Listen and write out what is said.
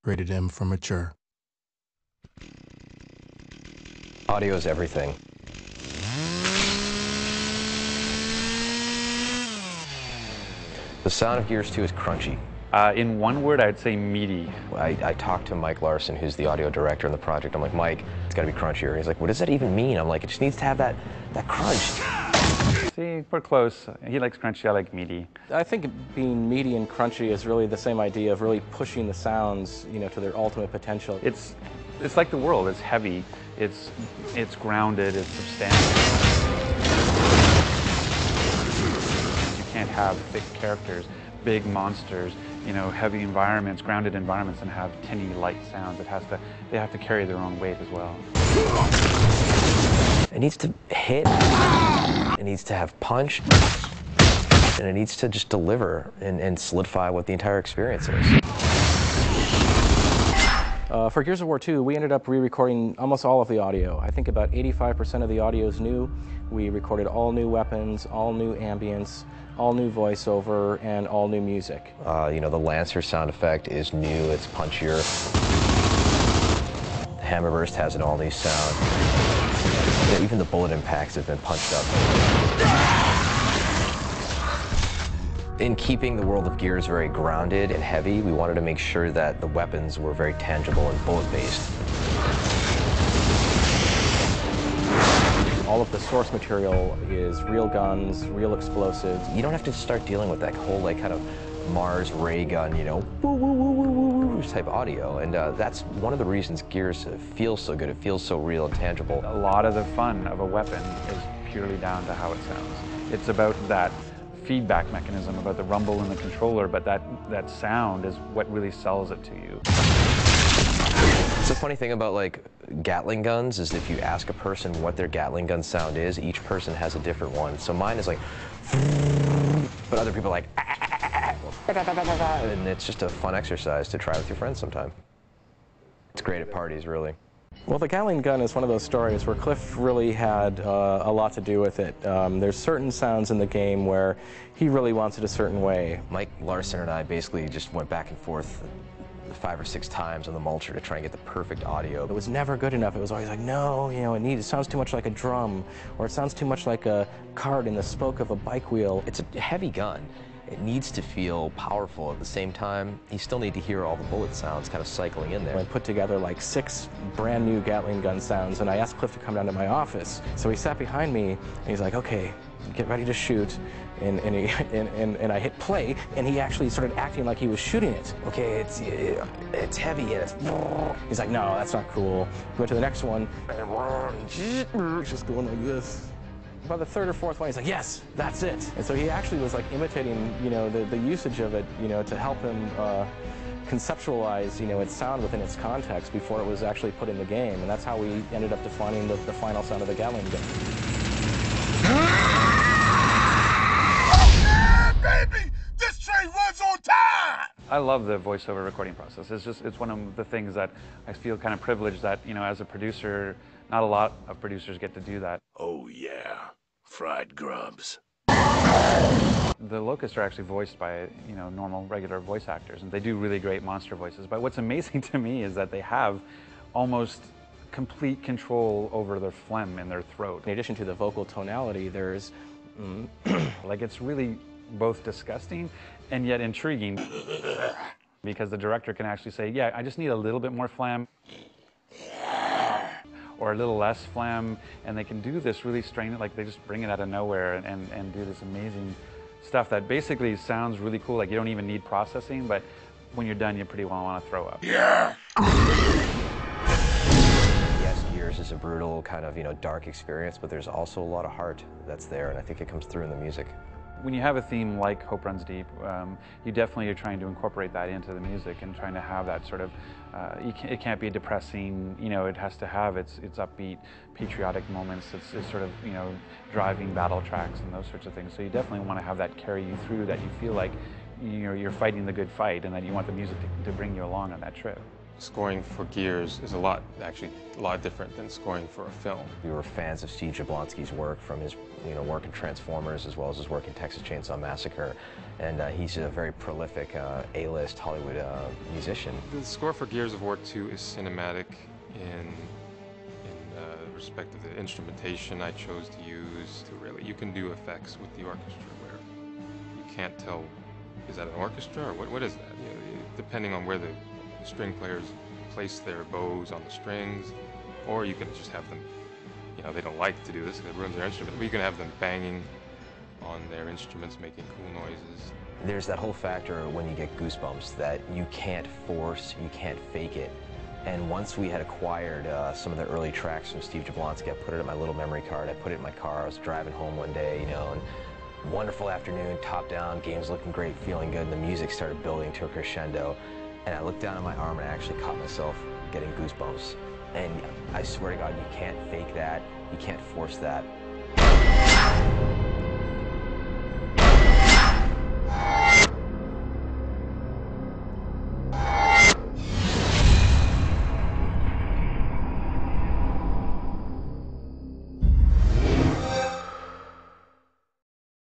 Rated M for mature. Audio is everything. The sound of Gears 2 is crunchy. In one word, I'd say meaty. I talked to Mike Larson, who's the audio director on the project. I'm like, Mike, it's gotta be crunchier. He's like, what does that even mean? I'm like, it just needs to have that crunch. See, we're close. He likes crunchy, I like meaty. I think being meaty and crunchy is really the same idea of really pushing the sounds, to their ultimate potential. It's like the world. It's heavy. It's grounded. It's substantial. You can't have thick characters, big monsters, heavy environments, grounded environments, and have tinny light sounds. They have to carry their own weight as well. It needs to hit, it needs to have punch, and it needs to just deliver and solidify what the entire experience is. For Gears of War 2, we ended up re-recording almost all of the audio. I think about 85% of the audio is new. We recorded all new weapons, all new ambience, all new voiceover, and all new music. The Lancer sound effect is new, it's punchier. The Hammerburst has an all-new sound. Even the bullet impacts have been punched up. In keeping the world of Gears very grounded and heavy, we wanted to make sure that the weapons were very tangible and bullet-based. All of the source material is real guns, real explosives. You don't have to start dealing with that whole kind of Mars ray gun, woo woo woo woo woo woo type audio, and that's one of the reasons Gears feels so good. It feels so real and tangible. A lot of the fun of a weapon is purely down to how it sounds. It's about that feedback mechanism, about the rumble in the controller, but that sound is what really sells it to you. It's the funny thing about Gatling guns is if you ask a person what their Gatling gun sound is, each person has a different one. So mine is like, but other people are like, and it's just a fun exercise to try with your friends sometime. It's great at parties, really. Well, the Gatling gun is one of those stories where Cliff really had a lot to do with it. There's certain sounds in the game where he really wants it a certain way. Mike Larson and I basically just went back and forth 5 or 6 times on the mulcher to try and get the perfect audio. It was never good enough. It was always like, no, it sounds too much like a drum, or it sounds too much like a cart in the spoke of a bike wheel. It's a heavy gun. It needs to feel powerful. At the same time, you still need to hear all the bullet sounds kind of cycling in there. I put together 6 brand new Gatling gun sounds, and I asked Cliff to come down to my office. So he sat behind me, and he's like, okay, get ready to shoot. And I hit play, and he actually started acting like he was shooting it. Okay, it's heavy, and it's... He's like, no, that's not cool. We went to the next one, and he's just going like this. By the 3rd or 4th one, he's like, yes, that's it. And so he actually was imitating, the usage of it, to help him conceptualize, its sound within its context before it was actually put in the game. And that's how we ended up defining the final sound of the Gatling gun. Baby, this train runs on time! I love the voiceover recording process. It's one of the things that I feel kind of privileged that, as a producer, not a lot of producers get to do that. Oh yeah, fried grubs. The Locusts are actually voiced by, normal, regular voice actors, and they do really great monster voices. But what's amazing to me is that they have almost complete control over their phlegm in their throat. In addition to the vocal tonality, there's... it's really both disgusting and yet intriguing because the director can actually say, yeah, I just need a little bit more phlegm or a little less phlegm, and they can do this really strange, they just bring it out of nowhere and do this amazing stuff that basically sounds really cool, you don't even need processing, but when you're done, you pretty well want to throw up. Yeah! Yes, Gears is a brutal kind of, dark experience, but there's also a lot of heart that's there, and I think it comes through in the music. When you have a theme like Hope Runs Deep, you definitely are trying to incorporate that into the music and trying to have that sort of, it can't be depressing, it has to have its upbeat, patriotic moments, it's sort of, driving battle tracks and those sorts of things. So you definitely want to have that carry you through, that you feel like you're fighting the good fight and that you want the music to bring you along on that trip. scoring for Gears is actually a lot different than scoring for a film. We were fans of Steve Jablonsky's work, from his work in Transformers as well as his work in Texas Chainsaw Massacre, and he's a very prolific A-list Hollywood musician. The score for Gears of War 2 is cinematic in respect of the instrumentation I chose to use. You can do effects with the orchestra where you can't tell, is that an orchestra or what is that? Depending on where the string players place their bows on the strings, or you can just have them, they don't like to do this because it ruins their instrument, but you can have them banging on their instruments, making cool noises. There's that whole factor when you get goosebumps that you can't force, you can't fake it. And once we had acquired some of the early tracks from Steve Jablonsky, I put it in my little memory card, I put it in my car, I was driving home one day, and wonderful afternoon, top down, game's looking great, feeling good, and the music started building to a crescendo. And I looked down at my arm and I actually caught myself getting goosebumps. And I swear to God, you can't fake that, you can't force that.